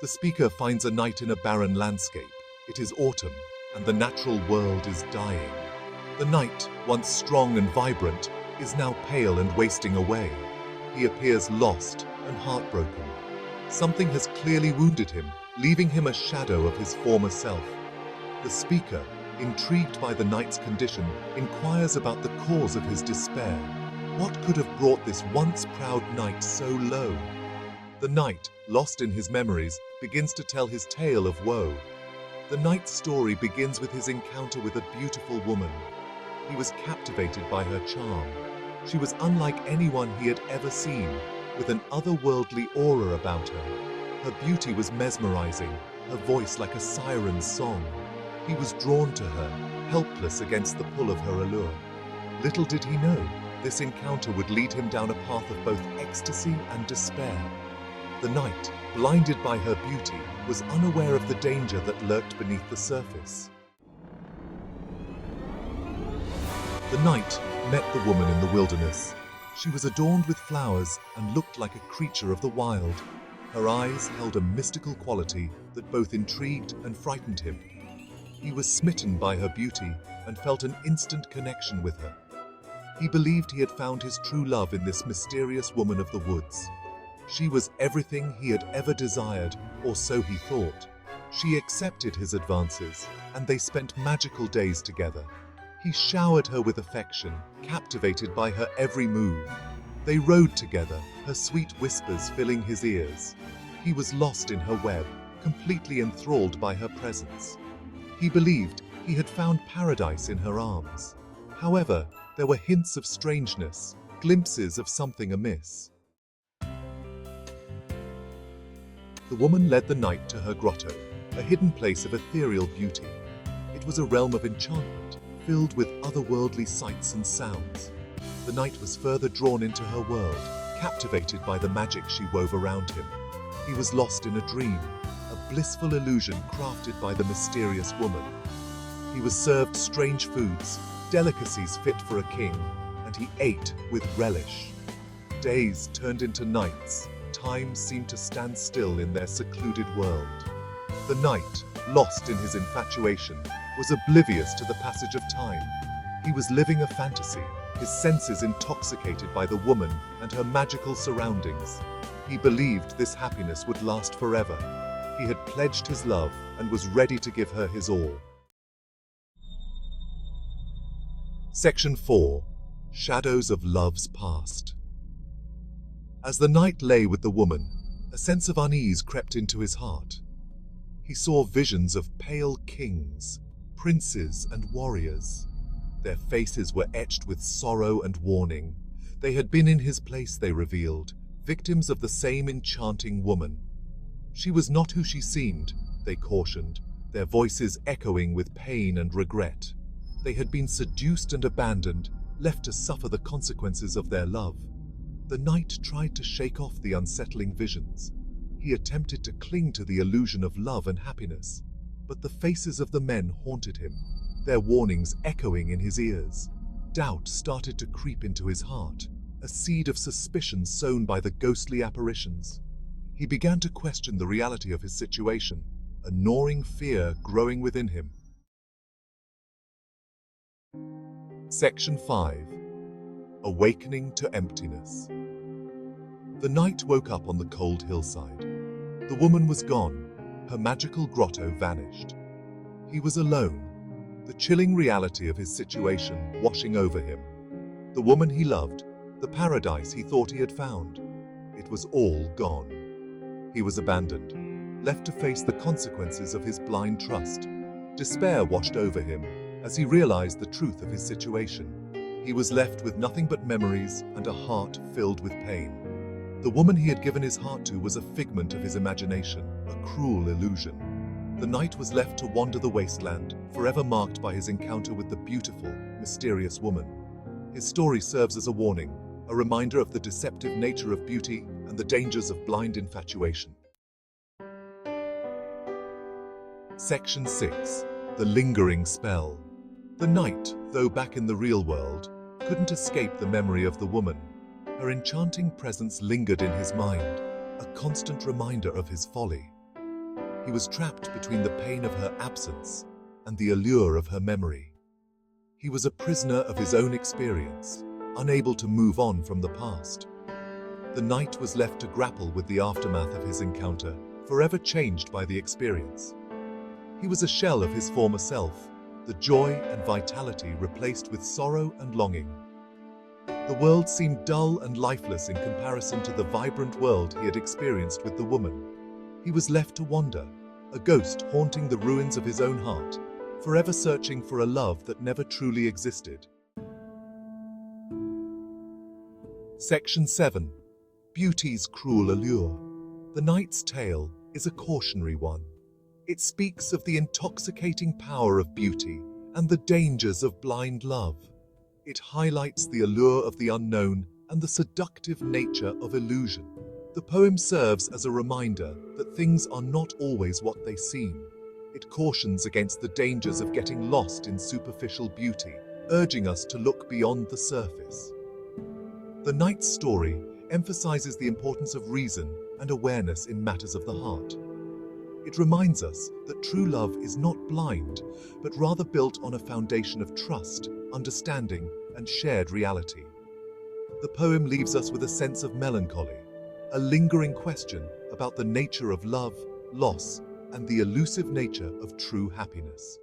The speaker finds a knight in a barren landscape. It is autumn, and the natural world is dying. The knight, once strong and vibrant, is now pale and wasting away. He appears lost and heartbroken. Something has clearly wounded him, leaving him a shadow of his former self. The speaker, intrigued by the knight's condition, inquires about the cause of his despair. What could have brought this once proud knight so low? The knight, lost in his memories, begins to tell his tale of woe. The knight's story begins with his encounter with a beautiful woman. He was captivated by her charm. She was unlike anyone he had ever seen, with an otherworldly aura about her. Her beauty was mesmerizing, her voice like a siren's song. He was drawn to her, helpless against the pull of her allure. Little did he know, this encounter would lead him down a path of both ecstasy and despair. The knight, blinded by her beauty, was unaware of the danger that lurked beneath the surface. The knight met the woman in the wilderness. She was adorned with flowers and looked like a creature of the wild. Her eyes held a mystical quality that both intrigued and frightened him. He was smitten by her beauty and felt an instant connection with her. He believed he had found his true love in this mysterious woman of the woods. She was everything he had ever desired, or so he thought. She accepted his advances, and they spent magical days together. He showered her with affection, captivated by her every move. They rode together, her sweet whispers filling his ears. He was lost in her web, completely enthralled by her presence. He believed he had found paradise in her arms. However, there were hints of strangeness, glimpses of something amiss. The woman led the knight to her grotto, a hidden place of ethereal beauty. It was a realm of enchantment, filled with otherworldly sights and sounds. The knight was further drawn into her world, captivated by the magic she wove around him. He was lost in a dream, a blissful illusion crafted by the mysterious woman. He was served strange foods, delicacies fit for a king, and he ate with relish. Days turned into nights. Time seemed to stand still in their secluded world. The knight, lost in his infatuation, was oblivious to the passage of time. He was living a fantasy, his senses intoxicated by the woman and her magical surroundings. He believed this happiness would last forever. He had pledged his love and was ready to give her his all. Section 4. Shadows of Love's Past. As the knight lay with the woman, a sense of unease crept into his heart. He saw visions of pale kings, princes and warriors. Their faces were etched with sorrow and warning. They had been in his place, they revealed, victims of the same enchanting woman. She was not who she seemed, they cautioned, their voices echoing with pain and regret. They had been seduced and abandoned, left to suffer the consequences of their love. The knight tried to shake off the unsettling visions. He attempted to cling to the illusion of love and happiness, but the faces of the men haunted him, their warnings echoing in his ears. Doubt started to creep into his heart, a seed of suspicion sown by the ghostly apparitions. He began to question the reality of his situation, a gnawing fear growing within him. Section 5. Awakening to Emptiness. The knight woke up on the cold hillside. The woman was gone, her magical grotto vanished. He was alone, the chilling reality of his situation washing over him. The woman he loved, the paradise he thought he had found, it was all gone. He was abandoned, left to face the consequences of his blind trust. Despair washed over him as he realized the truth of his situation. He was left with nothing but memories and a heart filled with pain. The woman he had given his heart to was a figment of his imagination, a cruel illusion. The knight was left to wander the wasteland, forever marked by his encounter with the beautiful, mysterious woman. His story serves as a warning, a reminder of the deceptive nature of beauty and the dangers of blind infatuation. Section 6. The Lingering Spell. The knight, though back in the real world, couldn't escape the memory of the woman. Her enchanting presence lingered in his mind, a constant reminder of his folly. He was trapped between the pain of her absence and the allure of her memory. He was a prisoner of his own experience, unable to move on from the past. The knight was left to grapple with the aftermath of his encounter, forever changed by the experience. He was a shell of his former self, the joy and vitality replaced with sorrow and longing. The world seemed dull and lifeless in comparison to the vibrant world he had experienced with the woman. He was left to wander, a ghost haunting the ruins of his own heart, forever searching for a love that never truly existed. Section 7. Beauty's cruel allure. The Knight's Tale is a cautionary one. It speaks of the intoxicating power of beauty and the dangers of blind love. It highlights the allure of the unknown and the seductive nature of illusion. The poem serves as a reminder that things are not always what they seem. It cautions against the dangers of getting lost in superficial beauty, urging us to look beyond the surface. The Knight's story emphasizes the importance of reason and awareness in matters of the heart. It reminds us that true love is not blind, but rather built on a foundation of trust, understanding, and shared reality. The poem leaves us with a sense of melancholy, a lingering question about the nature of love, loss, and the elusive nature of true happiness.